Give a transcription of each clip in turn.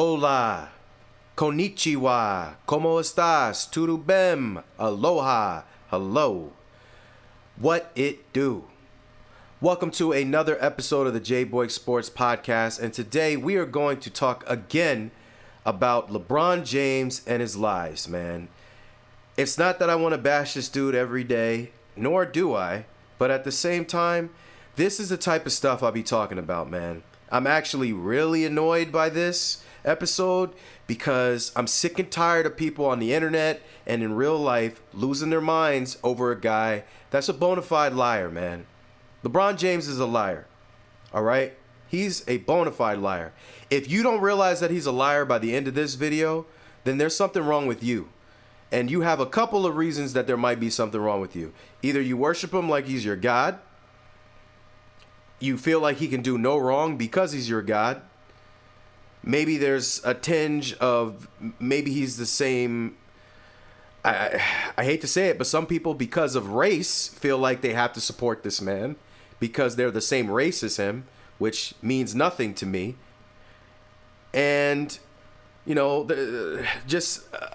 Hola, konnichiwa, como estas, tudo bem, aloha, hello. What it do? Welcome to another episode of the J-Boy Sports Podcast, and today we are going to talk again about LeBron James and his lies, man. It's not that I want to bash this dude every day, nor do I, but at the same time, this is the type of stuff I'll be talking about, man. I'm actually really annoyed by this episode because I'm sick and tired of people on the internet and in real life losing their minds over a guy that's a bona fide liar, man. LeBron James is a liar, all right? He's a bona fide liar. If you don't realize that he's a liar by the end of this video, then there's something wrong with you. And you have a couple of reasons that there might be something wrong with you. Either you worship him like he's your God. You feel like he can do no wrong because he's your God. Maybe there's a tinge of maybe he's the same. I hate to say it, but some people, because of race, feel like they have to support this man because they're the same race as him, which means nothing to me. And, you know,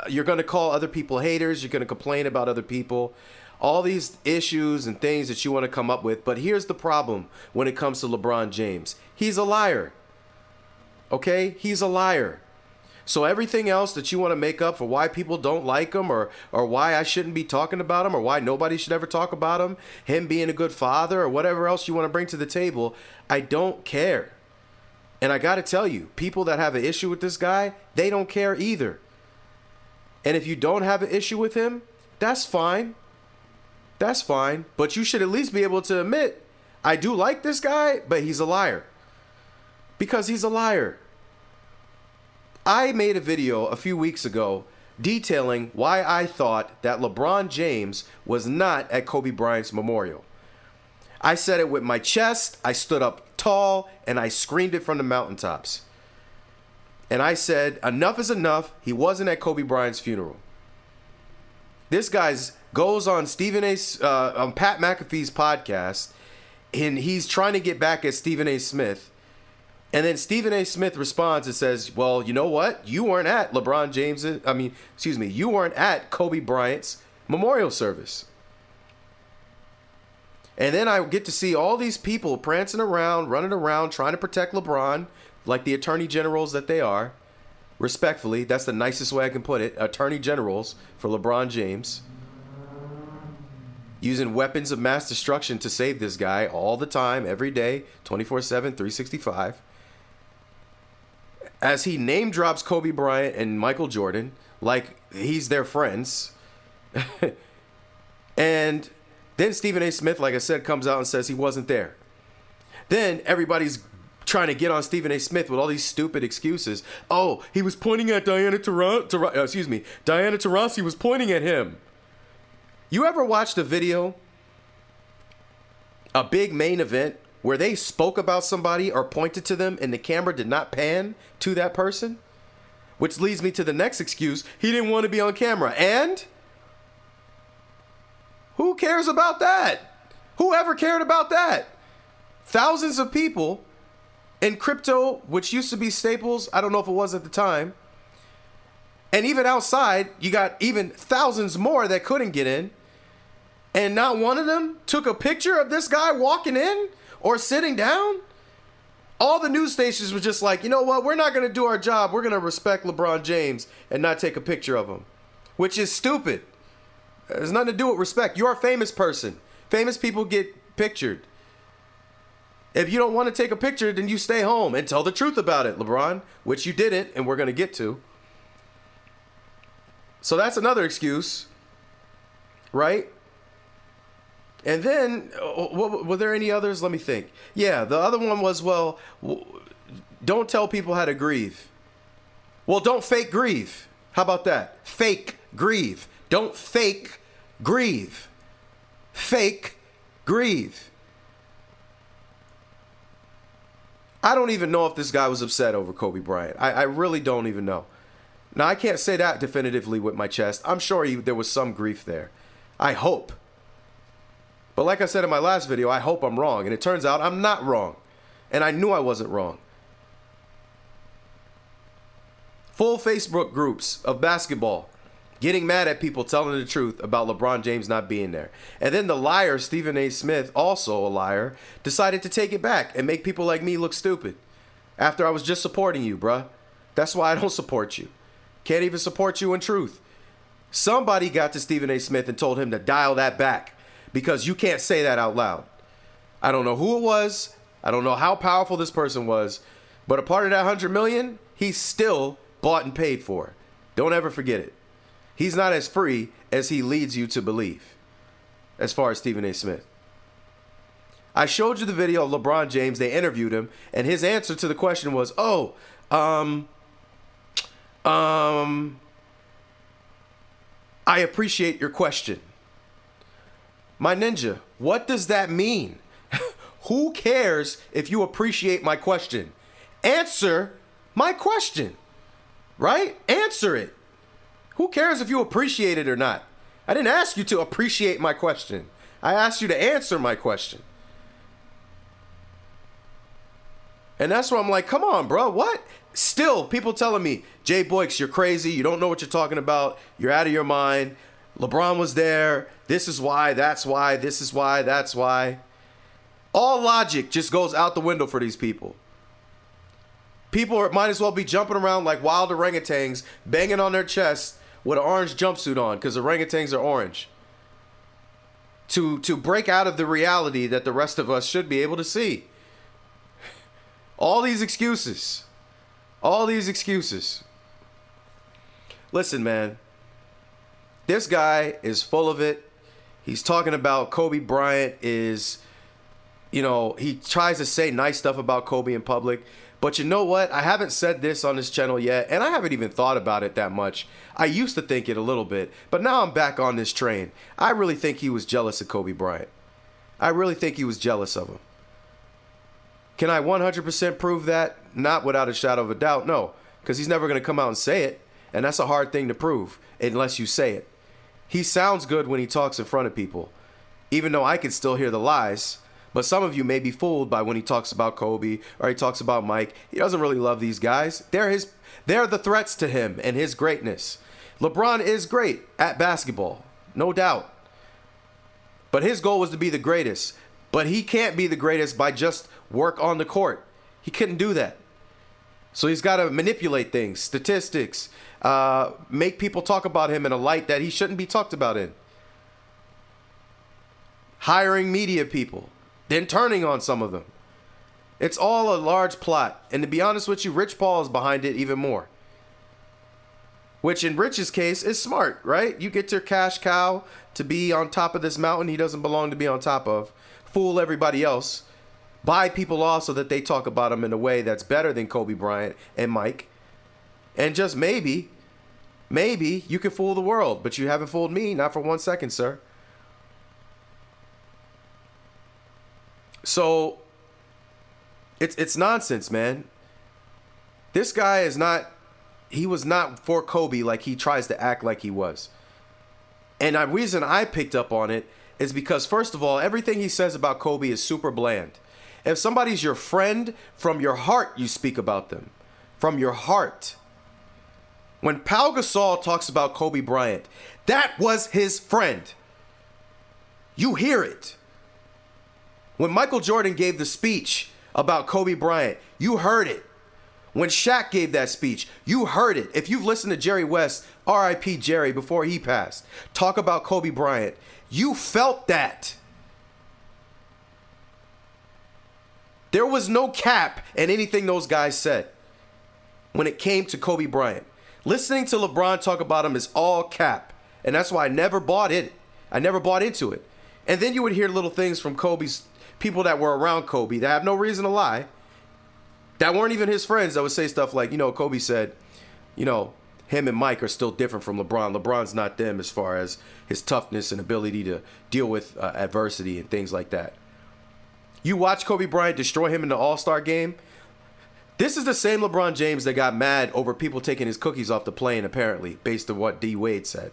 you're going to call other people haters. You're going to complain about other people. All these issues and things that you want to come up with. But here's the problem when it comes to LeBron James. He's a liar. Okay? He's a liar. So everything else that you want to make up for why people don't like him or why I shouldn't be talking about him or why nobody should ever talk about him being a good father or whatever else you want to bring to the table, I don't care. And I got to tell you, people that have an issue with this guy, they don't care either. And if you don't have an issue with him, that's fine. That's fine. But you should at least be able to admit, I do like this guy, but he's a liar. Because he's a liar. I made a video a few weeks ago detailing why I thought that LeBron James was not at Kobe Bryant's memorial. I said it with my chest, I stood up tall, and I screamed it from the mountaintops. And I said, enough is enough. He wasn't at Kobe Bryant's funeral. This guy goes on on Pat McAfee's podcast, and he's trying to get back at Stephen A. Smith. And then Stephen A. Smith responds and says, well, you know what? You weren't at you weren't at Kobe Bryant's memorial service. And then I get to see all these people prancing around, running around, trying to protect LeBron, like the attorney generals that they are. Respectfully, that's the nicest way I can put it. Attorney generals for LeBron James. Using weapons of mass destruction to save this guy all the time, every day, 24/7, 365. As he name drops Kobe Bryant and Michael Jordan like he's their friends. And then Stephen A. Smith, like I said, comes out and says he wasn't there. Then everybody's trying to get on Stephen A. Smith with all these stupid excuses. Oh, he was pointing at Diana Taurasi was pointing at him. You ever watched a video, a big main event, where they spoke about somebody or pointed to them and the camera did not pan to that person? Which leads me to the next excuse. He didn't want to be on camera. And who cares about that? Whoever cared about that? Thousands of people in crypto, which used to be Staples, I don't know if it was at the time. And even outside, you got even thousands more that couldn't get in. And not one of them took a picture of this guy walking in or sitting down. All the news stations were just like, you know what? We're not going to do our job. We're going to respect LeBron James and not take a picture of him, which is stupid. It has nothing to do with respect. You're a famous person. Famous people get pictured. If you don't want to take a picture, then you stay home and tell the truth about it, LeBron, which you didn't, and we're going to get to. So that's another excuse, right? And then, were there any others? Let me think. Yeah, the other one was, well, don't tell people how to grieve. Well, don't fake grieve. How about that? Fake grieve. Don't fake grieve. Fake grieve. I don't even know if this guy was upset over Kobe Bryant. I really don't even know. Now, I can't say that definitively with my chest. I'm sure there was some grief there. I hope. But like I said in my last video, I hope I'm wrong. And it turns out I'm not wrong. And I knew I wasn't wrong. full Facebook groups of basketball getting mad at people telling the truth about LeBron James not being there. And then the liar, Stephen A. Smith, also a liar, decided to take it back and make people like me look stupid after I was just supporting you, bruh. That's why I don't support you. Can't even support you in truth. Somebody got to Stephen A. Smith and told him to dial that back because you can't say that out loud. I don't know who it was. I don't know how powerful this person was, but a part of that $100 million, he still bought and paid for. Don't ever forget it. He's not as free as he leads you to believe, as far as Stephen A. Smith. I showed you the video of LeBron James. They interviewed him, and his answer to the question was, I appreciate your question. My ninja, what does that mean? Who cares if you appreciate my question? Answer my question, right? Answer it. Who cares if you appreciate it or not? I didn't ask you to appreciate my question. I asked you to answer my question. And that's where I'm like, come on, bro, what? Still, people telling me, Jay Boyks, you're crazy. You don't know what you're talking about. You're out of your mind. LeBron was there. This is why, that's why, this is why, that's why. All logic just goes out the window for these people. People might as well be jumping around like wild orangutans, banging on their chest with an orange jumpsuit on, because orangutans are orange. To break out of the reality that the rest of us should be able to see. All these excuses. All these excuses. Listen, man. This guy is full of it. He's talking about Kobe Bryant is, he tries to say nice stuff about Kobe in public. But you know what? I haven't said this on this channel yet, and I haven't even thought about it that much. I used to think it a little bit, but now I'm back on this train. I really think he was jealous of Kobe Bryant. I really think he was jealous of him. Can I 100% prove that? Not without a shadow of a doubt, no. Because he's never going to come out and say it, and that's a hard thing to prove unless you say it. He sounds good when he talks in front of people, even though I can still hear the lies. But some of you may be fooled by when he talks about Kobe or he talks about Mike. He doesn't really love these guys. They're the threats to him and his greatness. LeBron is great at basketball, no doubt. But his goal was to be the greatest. But he can't be the greatest by just work on the court. He couldn't do that. So he's got to manipulate things, statistics, make people talk about him in a light that he shouldn't be talked about in. Hiring media people. Then turning on some of them. It's all a large plot. And to be honest with you, Rich Paul is behind it even more. Which in Rich's case is smart, right? You get your cash cow to be on top of this mountain he doesn't belong to be on top of. Fool everybody else. Buy people off so that they talk about him in a way that's better than Kobe Bryant and Mike. And just maybe you can fool the world. But you haven't fooled me, not for 1 second, sir. So, it's nonsense, man. This guy he was not for Kobe like he tries to act like he was. And the reason I picked up on it is because, first of all, everything he says about Kobe is super bland. If somebody's your friend, from your heart you speak about them. From your heart. When Pau Gasol talks about Kobe Bryant, that was his friend. You hear it. When Michael Jordan gave the speech about Kobe Bryant, you heard it. When Shaq gave that speech, you heard it. If you've listened to Jerry West, R.I.P. Jerry, before he passed, talk about Kobe Bryant, you felt that. There was no cap in anything those guys said when it came to Kobe Bryant. Listening to LeBron talk about him is all cap. And that's why I never bought it. I never bought into it. And then you would hear little things from Kobe's people that were around Kobe that have no reason to lie, that weren't even his friends, that would say stuff like, Kobe said, him and Mike are still different from LeBron. LeBron's not them as far as his toughness and ability to deal with adversity and things like that. You watch Kobe Bryant destroy him in the All-Star game. This is the same LeBron James that got mad over people taking his cookies off the plane, apparently, based on what D. Wade said.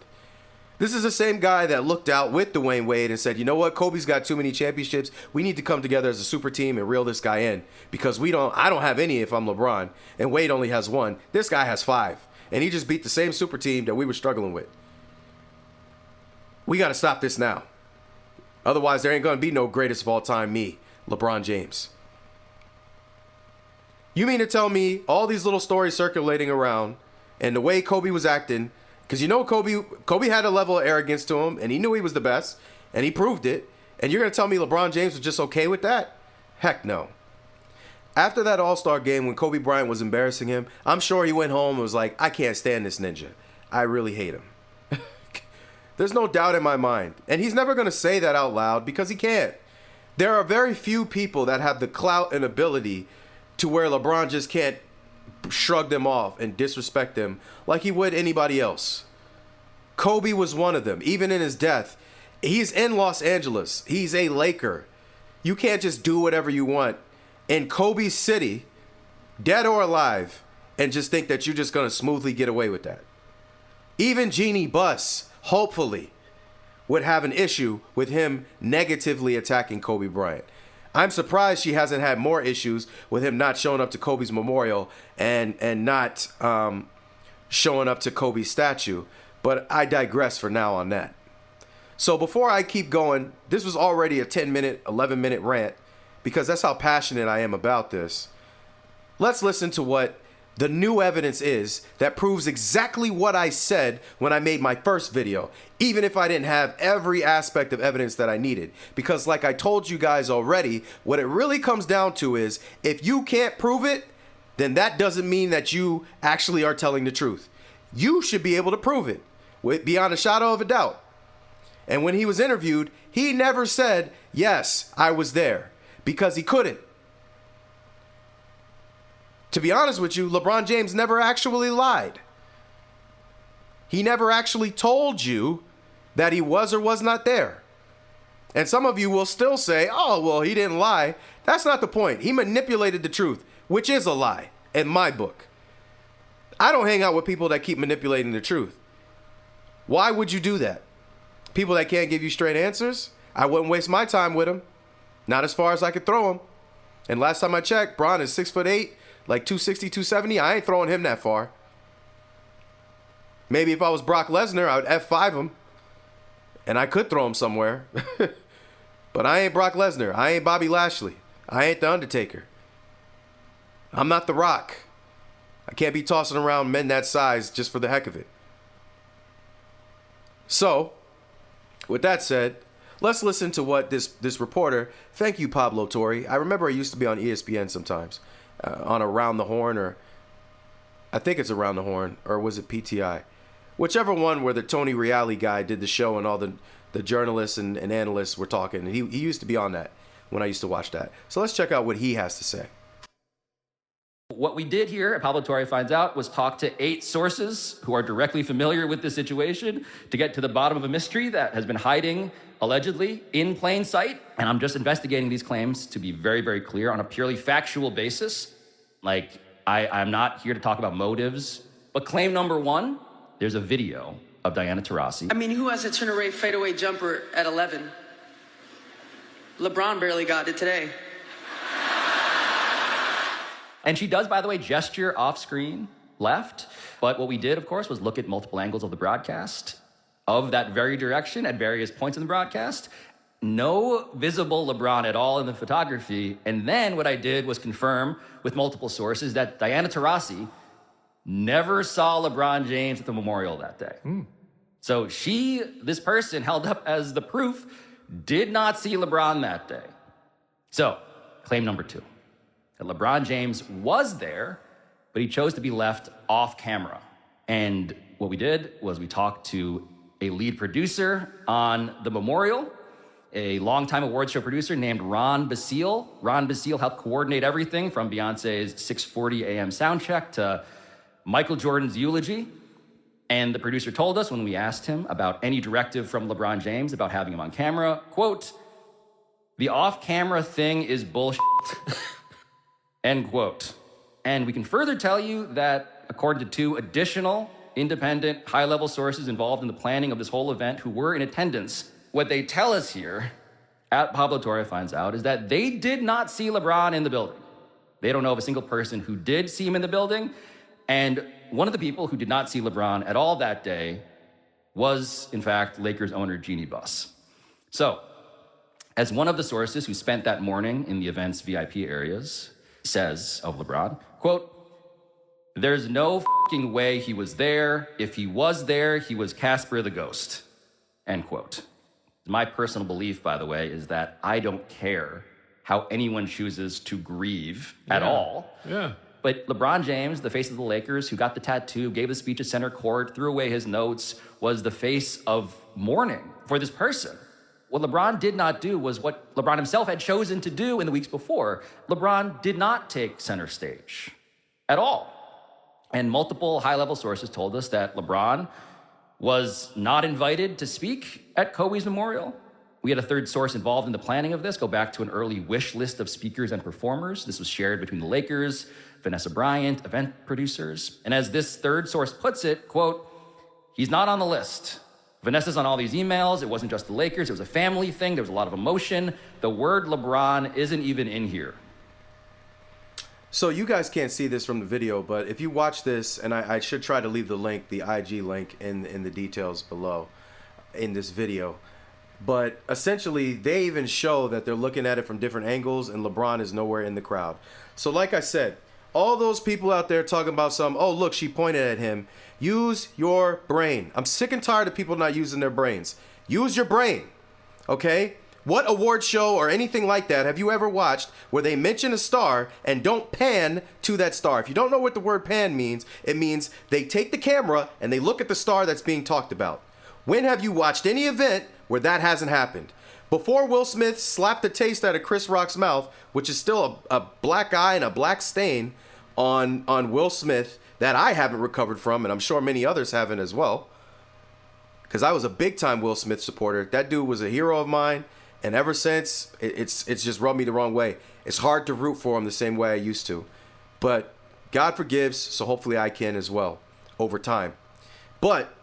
This is the same guy that looked out with Dwayne Wade and said, you know what, Kobe's got too many championships. We need to come together as a super team and reel this guy in because I don't have any if I'm LeBron, and Wade only has one. This guy has 5. and he just beat the same super team that we were struggling with. We got to stop this now. Otherwise, there ain't going to be no greatest of all time me, LeBron James. You mean to tell me all these little stories circulating around and the way Kobe was acting, because you know Kobe had a level of arrogance to him, and he knew he was the best, and he proved it, and you're going to tell me LeBron James was just okay with that? Heck no. After that All-Star game when Kobe Bryant was embarrassing him, I'm sure he went home and was like, I can't stand this ninja. I really hate him. There's no doubt in my mind. And he's never going to say that out loud because he can't. There are very few people that have the clout and ability to where LeBron just can't shrug them off and disrespect them like he would anybody else. Kobe was one of them. Even in his death, he's in Los Angeles. He's a Laker. You can't just do whatever you want in Kobe's city, dead or alive, and just think that you're just going to smoothly get away with that. Even Jeannie Buss, hopefully, would have an issue with him negatively attacking Kobe Bryant. I'm surprised she hasn't had more issues with him not showing up to Kobe's memorial and not showing up to Kobe's statue. But I digress for now on that. So before I keep going, this was already a 10-minute, 11-minute rant because that's how passionate I am about this. Let's listen to what the new evidence is that proves exactly what I said when I made my first video, even if I didn't have every aspect of evidence that I needed. Because like I told you guys already, what it really comes down to is if you can't prove it, then that doesn't mean that you actually are telling the truth. You should be able to prove it beyond a shadow of a doubt. And when he was interviewed, he never said, yes, I was there, because he couldn't. To be honest with you, LeBron James never actually lied. He never actually told you that he was or was not there. And some of you will still say, oh, well, he didn't lie. That's not the point. He manipulated the truth, which is a lie in my book. I don't hang out with people that keep manipulating the truth. Why would you do that? People that can't give you straight answers? I wouldn't waste my time with them. Not as far as I could throw them. And last time I checked, Bron is 6'8", like 260, 270. I ain't throwing him that far. Maybe if I was Brock Lesnar, I would F5 him. And I could throw him somewhere. But I ain't Brock Lesnar. I ain't Bobby Lashley. I ain't The Undertaker. I'm not The Rock. I can't be tossing around men that size just for the heck of it. So, with that said, let's listen to what this reporter, thank you, Pablo Torre. I remember I used to be on ESPN sometimes, on Around the Horn, or I think it's Around the Horn, or was it PTI? Whichever one where the Tony Reale guy did the show and all the journalists and analysts were talking. And he used to be on that when I used to watch that. So let's check out what he has to say. What we did here, at Pablo Torre Finds Out, was talk to 8 sources who are directly familiar with the situation to get to the bottom of a mystery that has been hiding, allegedly, in plain sight. And I'm just investigating these claims to be very, very clear on a purely factual basis. Like, I'm not here to talk about motives. But claim number 1, there's a video of Diana Taurasi. I mean, who has a turn-away fadeaway jumper at 11? LeBron barely got it today. And she does, by the way, gesture off screen left. But what we did, of course, was look at multiple angles of the broadcast of that very direction at various points in the broadcast. No visible LeBron at all in the photography. And then what I did was confirm with multiple sources that Diana Taurasi never saw LeBron James at the memorial that day. So this person held up as the proof, did not see LeBron that day. So, claim number 2. That LeBron James was there, but he chose to be left off camera. And what we did was we talked to a lead producer on the memorial, a longtime awards show producer named Ron Basile. Ron Basile helped coordinate everything from Beyonce's 6:40 a.m. soundcheck to Michael Jordan's eulogy. And the producer told us when we asked him about any directive from LeBron James about having him on camera, quote, "The off-camera thing is bullshit." End quote. And we can further tell you that according to 2 additional independent high-level sources involved in the planning of this whole event who were in attendance, what they tell us here at Pablo Torre Finds Out is that they did not see LeBron in the building. They don't know of a single person who did see him in the building. And one of the people who did not see LeBron at all that day was, in fact, Lakers owner Jeannie Buss. So, as one of the sources who spent that morning in the event's VIP areas says of LeBron, quote, "There's no fucking way he was there. If he was there, he was Casper the Ghost," end quote. My personal belief, by the way, is that I don't care how anyone chooses to grieve at all. Yeah. But LeBron James, the face of the Lakers, who got the tattoo, gave the speech at center court, threw away his notes, was the face of mourning for this person. What LeBron did not do was what LeBron himself had chosen to do in the weeks before. LeBron did not take center stage at all. And multiple high-level sources told us that LeBron was not invited to speak at Kobe's memorial. We had a third source involved in the planning of this, go back to an early wish list of speakers and performers. This was shared between the Lakers, Vanessa Bryant, event producers. And as this third source puts it, quote, "He's not on the list. Vanessa's on all these emails. It wasn't just the Lakers. It was a family thing. There was a lot of emotion. The word LeBron isn't even in here." So you guys can't see this from the video, but if you watch this, and I should try to leave the link, the IG link in the details below in this video. But essentially, they even show that they're looking at it from different angles, and LeBron is nowhere in the crowd. So like I said, all those people out there talking about oh, look, she pointed at him. Use your brain. I'm sick and tired of people not using their brains. Use your brain, okay? What award show or anything like that have you ever watched where they mention a star and don't pan to that star? If you don't know what the word pan means, it means they take the camera and they look at the star that's being talked about. When have you watched any event where that hasn't happened? Before Will Smith slapped the taste out of Chris Rock's mouth, which is still a black eye and a black stain on Will Smith that I haven't recovered from, and I'm sure many others haven't as well, because I was a big-time Will Smith supporter. That dude was a hero of mine, and ever since, it's just rubbed me the wrong way. It's hard to root for him the same way I used to. But God forgives, so hopefully I can as well over time. But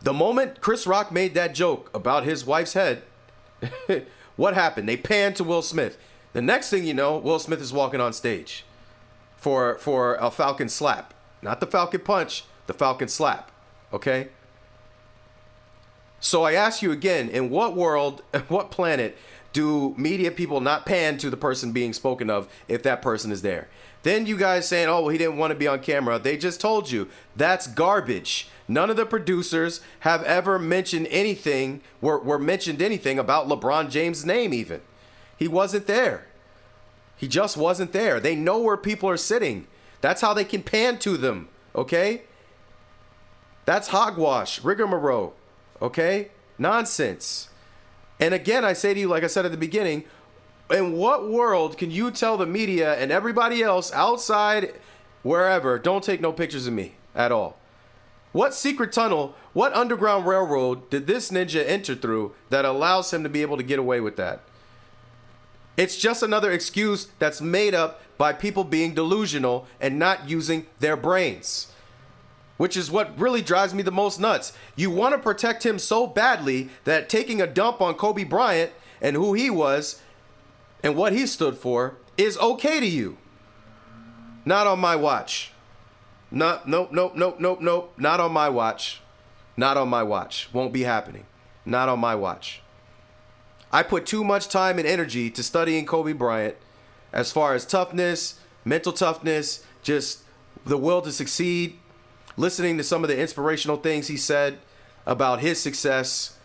the moment Chris Rock made that joke about his wife's head, what happened? They panned to Will Smith. The next thing you know, Will Smith is walking on stage for a Falcon slap. Not the Falcon punch, the Falcon slap. Okay? So I ask you again, in what world, what planet do media people not pan to the person being spoken of if that person is there? Then you guys saying, oh, well, he didn't want to be on camera. They just told you that's garbage. None of the producers have ever mentioned anything, were mentioned anything about LeBron James' name even. He wasn't there. He just wasn't there. They know where people are sitting. That's how they can pan to them, okay? That's hogwash, rigmarole, okay? Nonsense. And again, I say to you, like I said at the beginning, in what world can you tell the media and everybody else outside, wherever, don't take no pictures of me at all? What secret tunnel, what underground railroad did this ninja enter through that allows him to be able to get away with that? It's just another excuse that's made up by people being delusional and not using their brains, which is what really drives me the most nuts. You want to protect him so badly that taking a dump on Kobe Bryant and who he was and what he stood for is okay to you. Not on my watch. Nope. Not on my watch. Not on my watch. Won't be happening. Not on my watch. I put too much time and energy to studying Kobe Bryant as far as toughness, mental toughness, just the will to succeed, listening to some of the inspirational things he said about his success,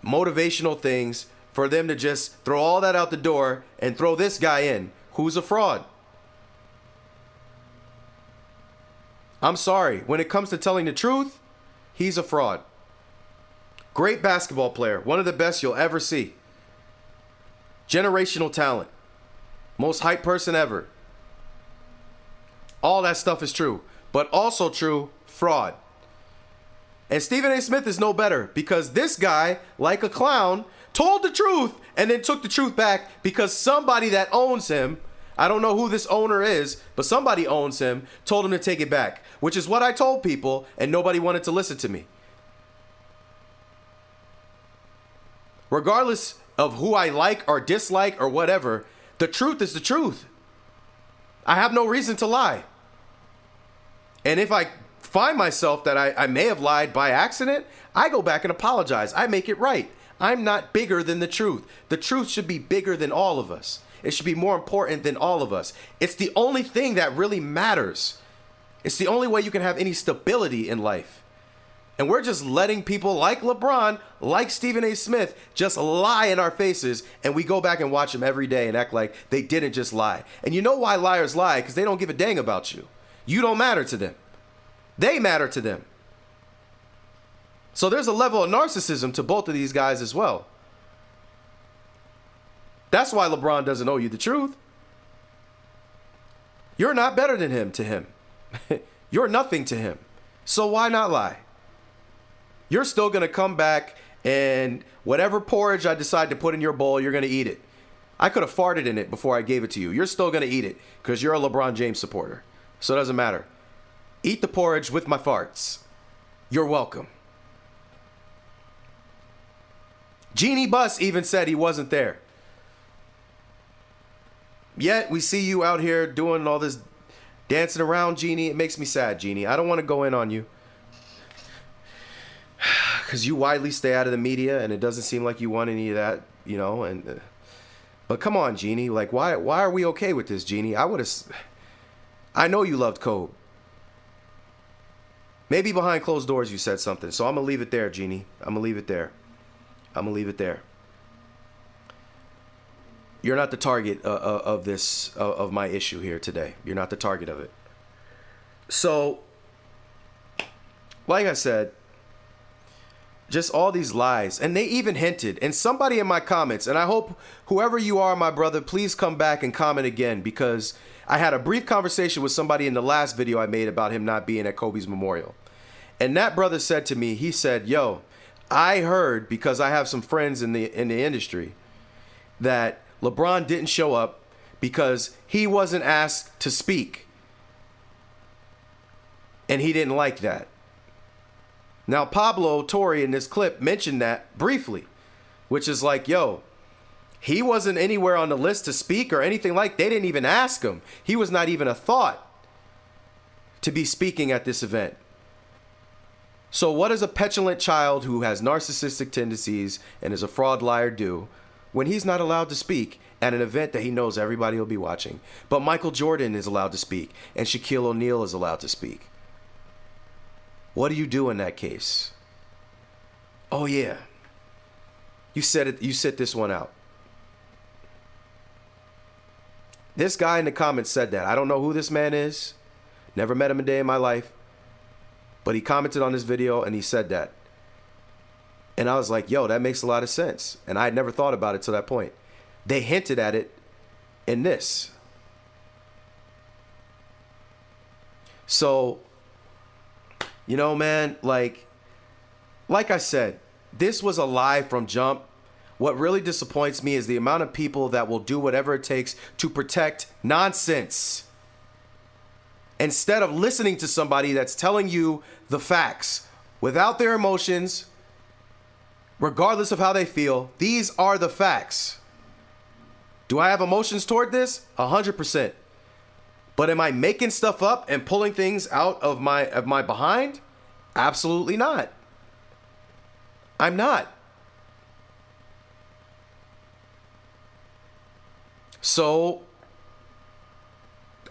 motivational things, for them to just throw all that out the door and throw this guy in, who's a fraud. I'm sorry. When it comes to telling the truth, he's a fraud. Great basketball player. One of the best you'll ever see. Generational talent. Most hyped person ever. All that stuff is true. But also true, fraud. And Stephen A. Smith is no better because this guy, like a clown, told the truth and then took the truth back because somebody that owns him, I don't know who this owner is, but somebody owns him, told him to take it back, which is what I told people and nobody wanted to listen to me. Regardless of who I like or dislike or whatever, the truth is the truth. I have no reason to lie. And if I find myself that I may have lied by accident, I go back and apologize. I make it right. I'm not bigger than the truth. The truth should be bigger than all of us. It should be more important than all of us. It's the only thing that really matters. It's the only way you can have any stability in life. And we're just letting people like LeBron, like Stephen A. Smith, just lie in our faces, and we go back and watch them every day and act like they didn't just lie. And you know why liars lie? Because they don't give a dang about you. You don't matter to them. They matter to them. So there's a level of narcissism to both of these guys as well. That's why LeBron doesn't owe you the truth. You're not better than him to him. You're nothing to him. So why not lie? You're still going to come back and whatever porridge I decide to put in your bowl, you're going to eat it. I could have farted in it before I gave it to you. You're still going to eat it because you're a LeBron James supporter. So it doesn't matter. Eat the porridge with my farts. You're welcome. Jeannie Buss even said he wasn't there. Yet we see you out here doing all this dancing around, Jeannie. It makes me sad, Jeannie. I don't want to go in on you. Because you widely stay out of the media, and it doesn't seem like you want any of that, you know. But come on, Jeannie. Like, why are we okay with this, Jeannie? I know you loved Kobe. Maybe behind closed doors you said something. So I'm going to leave it there, Jeannie. I'm going to leave it there. You're not the target of my issue here today. You're not the target of it. So, like I said, just all these lies. And they even hinted. And somebody in my comments, and I hope whoever you are, my brother, please come back and comment again, because I had a brief conversation with somebody in the last video I made about him not being at Kobe's memorial. And that brother said to me, he said, yo, I heard, because I have some friends in the industry, that LeBron didn't show up because he wasn't asked to speak. And he didn't like that. Now, Pablo Torre in this clip mentioned that briefly, which is like, yo, he wasn't anywhere on the list to speak or anything like. They didn't even ask him. He was not even a thought to be speaking at this event. So what does a petulant child who has narcissistic tendencies and is a fraud liar do when he's not allowed to speak at an event that he knows everybody will be watching? But Michael Jordan is allowed to speak, and Shaquille O'Neal is allowed to speak. What do you do in that case? Oh yeah, you said it. You sit this one out. This guy in the comments said that. I don't know who this man is. Never met him a day in my life. But he commented on this video and he said that. And I was like, yo, that makes a lot of sense. And I had never thought about it to that point. They hinted at it in this. So, you know, man, like I said, this was a lie from jump. What really disappoints me is the amount of people that will do whatever it takes to protect nonsense instead of listening to somebody that's telling you the facts without their emotions, regardless of how they feel. These are the facts. Do I have emotions toward this? 100%. But am I making stuff up and pulling things out of my behind? Absolutely not. I'm not. So,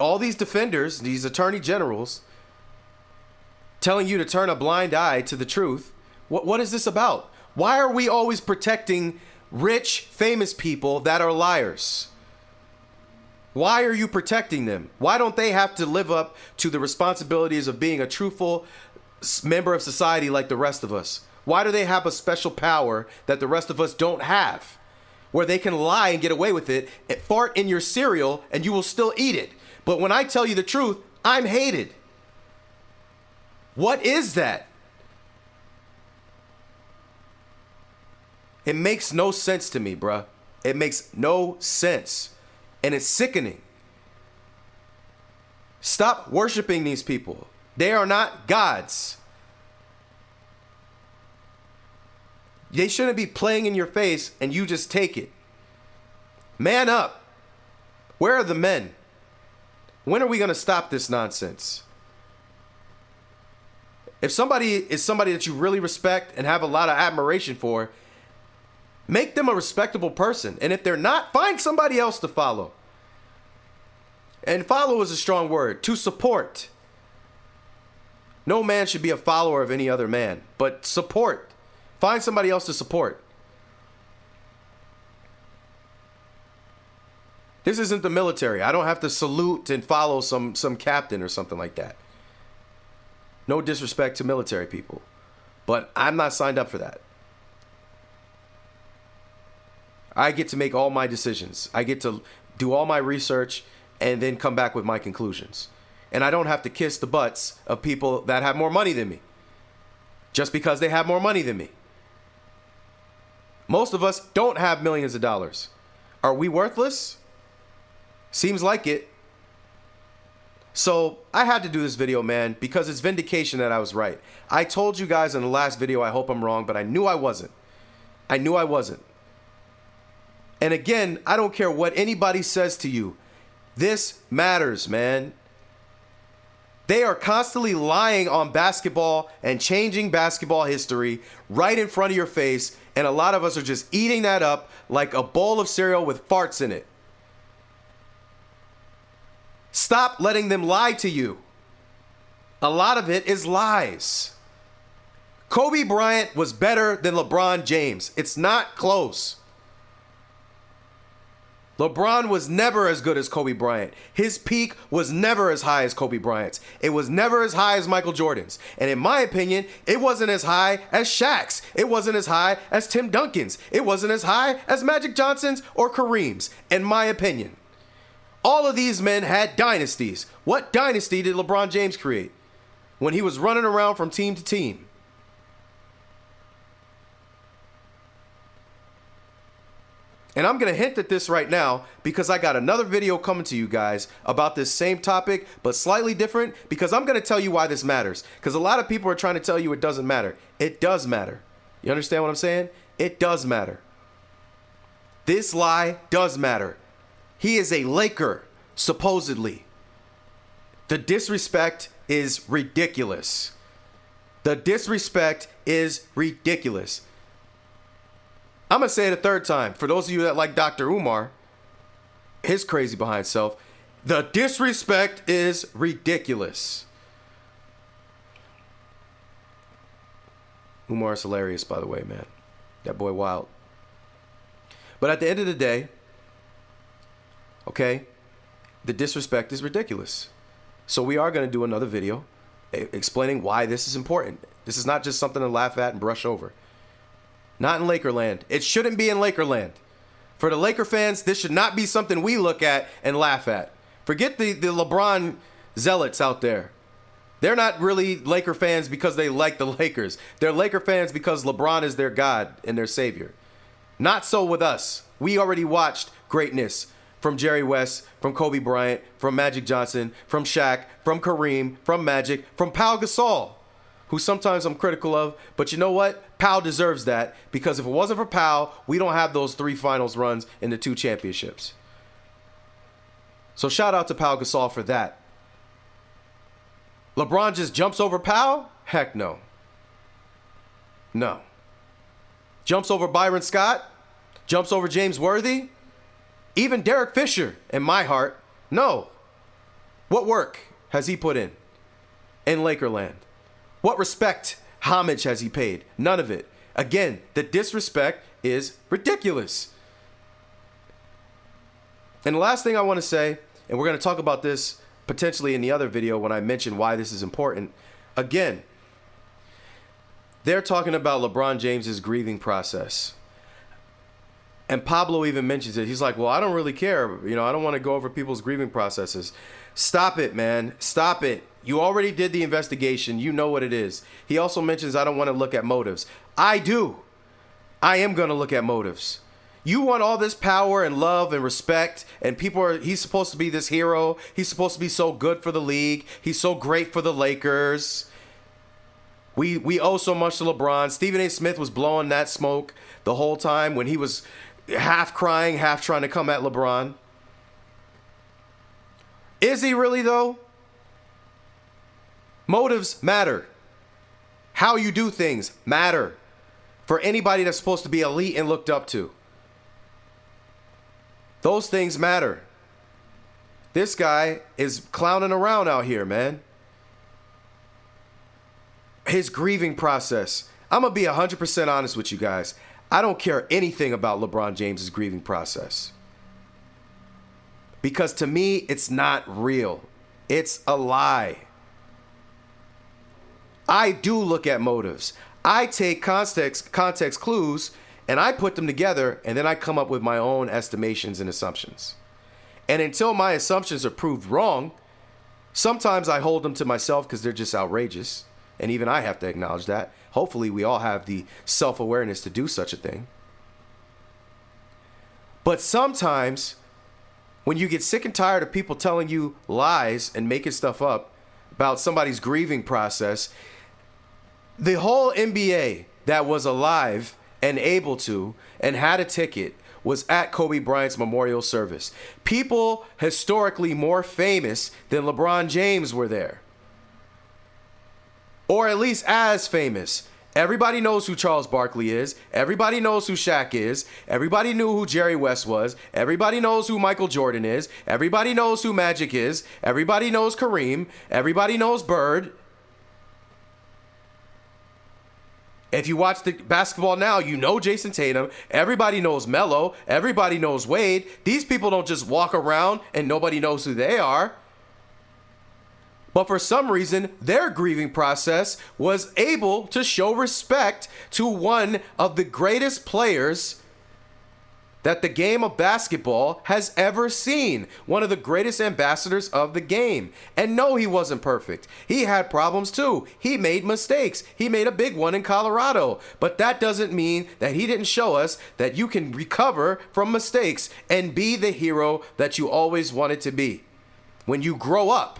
all these defenders, these attorney generals, telling you to turn a blind eye to the truth, what is this about? Why are we always protecting rich, famous people that are liars? Why are you protecting them? Why don't they have to live up to the responsibilities of being a truthful member of society like the rest of us? Why do they have a special power that the rest of us don't have, where they can lie and get away with it, and fart in your cereal, and you will still eat it? But when I tell you the truth, I'm hated. What is that? It makes no sense to me, bruh. It makes no sense. And it's sickening. Stop worshiping these people. They are not gods. They shouldn't be playing in your face and you just take it. Man up. Where are the men? When are we going to stop this nonsense? If somebody is somebody that you really respect and have a lot of admiration for, make them a respectable person. And if they're not, find somebody else to follow. And follow is a strong word. To support. No man should be a follower of any other man, but support. Find somebody else to support. This isn't the military. I don't have to salute and follow some captain or something like that. No disrespect to military people, but I'm not signed up for that. I get to make all my decisions. I get to do all my research and then come back with my conclusions. And I don't have to kiss the butts of people that have more money than me just because they have more money than me. Most of us don't have millions of dollars. Are we worthless? Seems like it. So I had to do this video, man, because it's vindication that I was right. I told you guys in the last video, I hope I'm wrong, but I knew I wasn't. I knew I wasn't. And again, I don't care what anybody says to you. This matters, man. They are constantly lying on basketball and changing basketball history right in front of your face. And a lot of us are just eating that up like a bowl of cereal with farts in it. Stop letting them lie to you. A lot of it is lies. Kobe Bryant was better than LeBron James. It's not close. LeBron was never as good as Kobe Bryant. His peak was never as high as Kobe Bryant's. It was never as high as Michael Jordan's. And in my opinion, it wasn't as high as Shaq's. It wasn't as high as Tim Duncan's. It wasn't as high as Magic Johnson's or Kareem's, in my opinion. All of these men had dynasties. What dynasty did LeBron James create when he was running around from team to team? And I'm going to hint at this right now because I got another video coming to you guys about this same topic, but slightly different, because I'm going to tell you why this matters. Because a lot of people are trying to tell you it doesn't matter. It does matter. You understand what I'm saying? It does matter. This lie does matter. He is a Laker, supposedly. The disrespect is ridiculous. The disrespect is ridiculous. I'm going to say it a third time. For those of you that like Dr. Umar, his crazy behind self, the disrespect is ridiculous. Umar is hilarious, by the way, man. That boy wild. But at the end of the day, okay, the disrespect is ridiculous. So we are going to do another video explaining why this is important. This is not just something to laugh at and brush over. Not in Lakerland. It shouldn't be in Lakerland. For the Laker fans, this should not be something we look at and laugh at. Forget the LeBron zealots out there. They're not really Laker fans because they like the Lakers. They're Laker fans because LeBron is their God and their savior. Not so with us. We already watched greatness from Jerry West, from Kobe Bryant, from Magic Johnson, from Shaq, from Kareem, from Magic, from Pau Gasol, who sometimes I'm critical of, but you know what? Pau deserves that, because if it wasn't for Pau, we don't have those 3 finals runs and the 2 championships. So shout out to Pau Gasol for that. LeBron just jumps over Pau? Heck no. No. Jumps over Byron Scott? Jumps over James Worthy? Even Derek Fisher, in my heart? No. What work has he put in Lakerland? What respect, homage has he paid? None of it. Again, the disrespect is ridiculous. And the last thing I want to say, and we're going to talk about this potentially in the other video when I mention why this is important. Again, they're talking about LeBron James's grieving process. And Pablo even mentions it. He's like, well, I don't really care. You know, I don't want to go over people's grieving processes. Stop it, man. Stop it. You already did the investigation. You know what it is. He also mentions, I don't want to look at motives. I do. I am going to look at motives. You want all this power and love and respect, and he's supposed to be this hero. He's supposed to be so good for the league. He's so great for the Lakers. We owe so much to LeBron. Stephen A. Smith was blowing that smoke the whole time when he was half crying, half trying to come at LeBron. Is he really, though? Motives matter. How you do things matter for anybody that's supposed to be elite and looked up to. Those things matter. This guy is clowning around out here, man. His grieving process. I'm going to be 100% honest with you guys. I don't care anything about LeBron James's grieving process. Because to me, it's not real. It's a lie. I do look at motives. I take context clues and I put them together, and then I come up with my own estimations and assumptions. And until my assumptions are proved wrong, sometimes I hold them to myself because they're just outrageous. And even I have to acknowledge that. Hopefully we all have the self-awareness to do such a thing. But sometimes when you get sick and tired of people telling you lies and making stuff up about somebody's grieving process, the whole NBA that was alive and able to and had a ticket was at Kobe Bryant's memorial service. People historically more famous than LeBron James were there. Or at least as famous. Everybody knows who Charles Barkley is. Everybody knows who Shaq is. Everybody knew who Jerry West was. Everybody knows who Michael Jordan is. Everybody knows who Magic is. Everybody knows Kareem. Everybody knows Bird. If you watch the basketball now, you know Jason Tatum. Everybody knows Melo. Everybody knows Wade. These people don't just walk around and nobody knows who they are. But for some reason, their grieving process was able to show respect to one of the greatest players that the game of basketball has ever seen. One of the greatest ambassadors of the game. And no, he wasn't perfect. He had problems too. He made mistakes. He made a big one in Colorado. But that doesn't mean that he didn't show us that you can recover from mistakes and be the hero that you always wanted to be. When you grow up.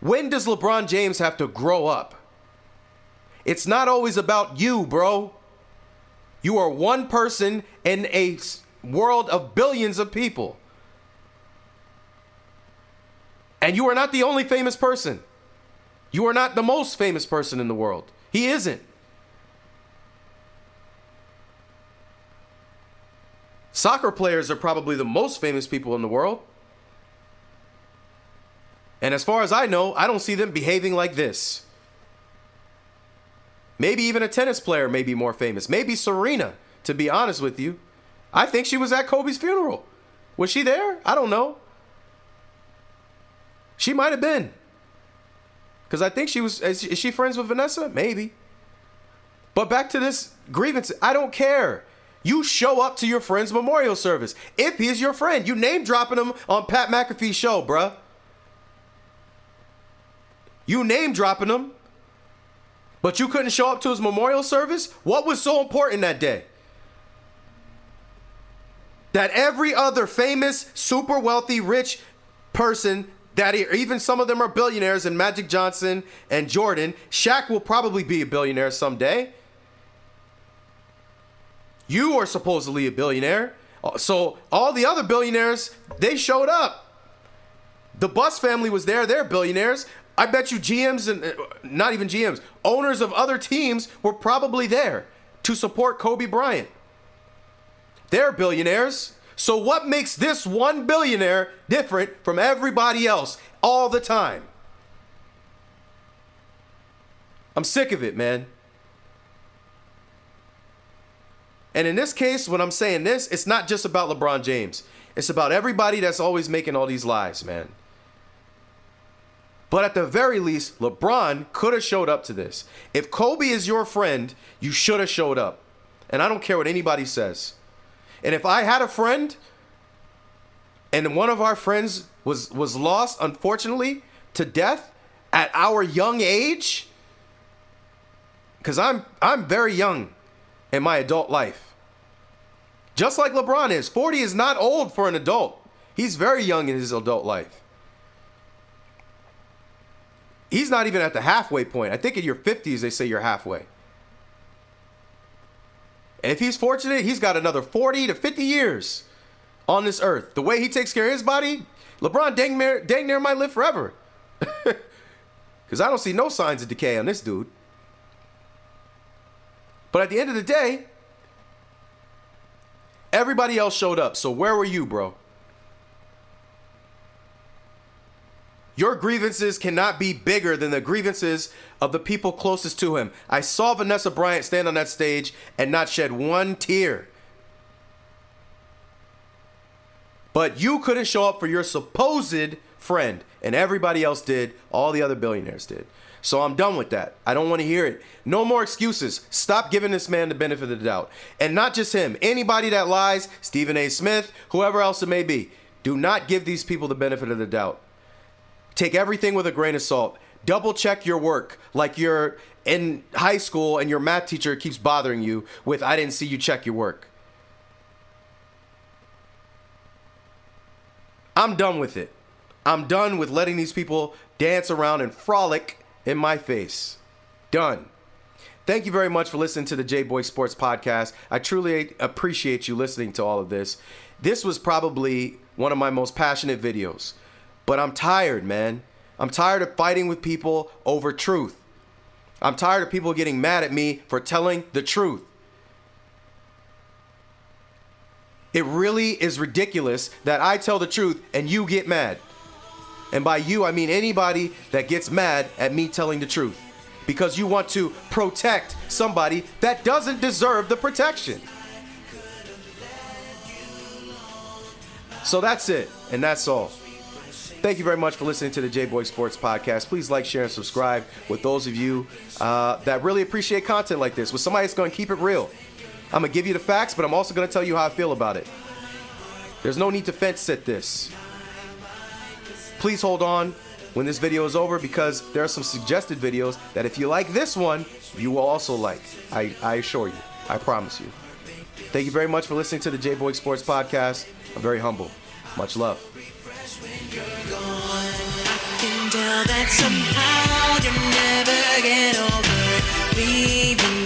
When does LeBron James have to grow up? It's not always about you, bro. You are one person in a world of billions of people. And you are not the only famous person. You are not the most famous person in the world. He isn't. Soccer players are probably the most famous people in the world. And as far as I know, I don't see them behaving like this. Maybe even a tennis player may be more famous. Maybe Serena, to be honest with you. I think she was at Kobe's funeral. Was she there? I don't know. She might have been. Because I think she was, is she friends with Vanessa? Maybe. But back to this grievance. I don't care. You show up to your friend's memorial service. If he's your friend, you name dropping him on Pat McAfee's show, bruh. You name dropping him. But you couldn't show up to his memorial service? What was so important that day? That every other famous, super wealthy, rich person, that even some of them are billionaires, and Magic Johnson and Jordan, Shaq will probably be a billionaire someday. You are supposedly a billionaire. So all the other billionaires, they showed up. The Buss family was there. They're billionaires. I bet you GMs and not even GMs, owners of other teams were probably there to support Kobe Bryant. They're billionaires. So what makes this one billionaire different from everybody else all the time? I'm sick of it, man. And in this case, when I'm saying this, it's not just about LeBron James. It's about everybody that's always making all these lies, man. But at the very least, LeBron could have showed up to this. If Kobe is your friend, you should have showed up. And I don't care what anybody says. And if I had a friend and one of our friends was lost, unfortunately, to death at our young age, because I'm very young in my adult life. Just like LeBron is. 40 is not old for an adult. He's very young in his adult life. He's not even at the halfway point. I think in your 50s, they say you're halfway. And if he's fortunate, he's got another 40 to 50 years on this earth. The way he takes care of his body, LeBron dang near might live forever. Because I don't see no signs of decay on this dude. But at the end of the day, everybody else showed up. So where were you, bro? Your grievances cannot be bigger than the grievances of the people closest to him. I saw Vanessa Bryant stand on that stage and not shed one tear. But you couldn't show up for your supposed friend, and everybody else did. All the other billionaires did. So I'm done with that. I don't want to hear it. No more excuses. Stop giving this man the benefit of the doubt. And not just him. Anybody that lies, Stephen A. Smith, whoever else it may be, do not give these people the benefit of the doubt. Take everything with a grain of salt. Double check your work, like you're in high school and your math teacher keeps bothering you with, I didn't see you check your work. I'm done with it. I'm done with letting these people dance around and frolic in my face. Done. Thank you very much for listening to the J-Boy Sports Podcast. I truly appreciate you listening to all of this. This was probably one of my most passionate videos. But I'm tired, man. I'm tired of fighting with people over truth. I'm tired of people getting mad at me for telling the truth. It really is ridiculous that I tell the truth and you get mad. And by you, I mean anybody that gets mad at me telling the truth. Because you want to protect somebody that doesn't deserve the protection. So that's it, and that's all. Thank you very much for listening to the J-Boy Sports Podcast. Please like, share, and subscribe with those of you that really appreciate content like this, with somebody that's going to keep it real. I'm going to give you the facts, but I'm also going to tell you how I feel about it. There's no need to fence sit this. Please hold on when this video is over, because there are some suggested videos that if you like this one, you will also like. I assure you. I promise you. Thank you very much for listening to the J-Boy Sports Podcast. I'm very humble. Much love. That somehow you'll never get over leaving